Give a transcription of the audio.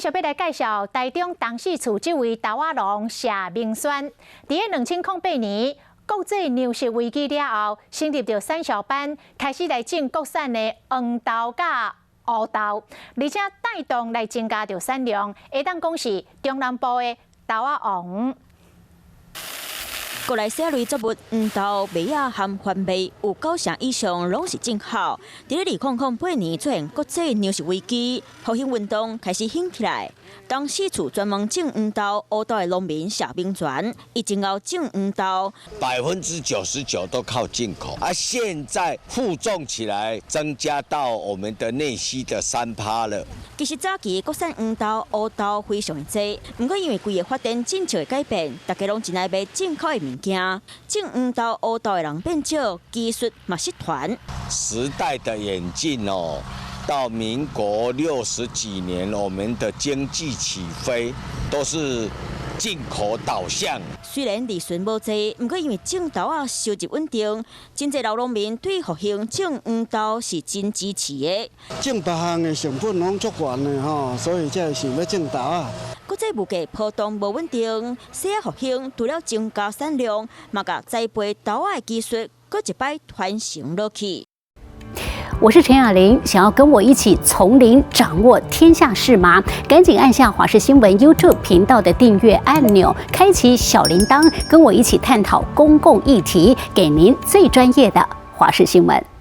续要来介绍台中东势厝这位豆仔农谢明轩，伫个2008年国际粮食危机了后，成立着产销班，开始来种国产的黄豆甲乌豆，而且带动来增加着产量，会当讲是中南部的豆仔王。 国内写类作物黄豆、麦仔和番麦有90%以上拢是进口。伫咧2008年出现国际粮食危机，复兴运动开始兴起来。当四处专门种黄豆、乌豆的农民谢明轩，伊前后种黄豆99%都靠进口，现在负重起来，增加到我们的内需的3%了。其实早期国产黄豆、乌豆非常多，不过因为规个发展政策的改变，大家拢真爱买进口的物件，种黄豆、乌豆的人变少，技术嘛失传。时代的演进哦，到民国60几年，我们的经济起飞都是进口导向。虽然利润无济，不过因为种豆啊收入稳定，真侪老农民对复兴种黄豆是真支持的。种别项的成本拢足悬的吼，所以才会想要种豆啊。 国际物价波动无稳定，小复兴除了增加产量，嘛甲栽培豆仔的技术搁一摆传承落去。我是陈雅玲，想要跟我一起从零掌握天下事吗？赶紧按下华视新闻 YouTube 频道的订阅按钮，开启小铃铛，跟我一起探讨公共议题，给您最专业的华视新闻。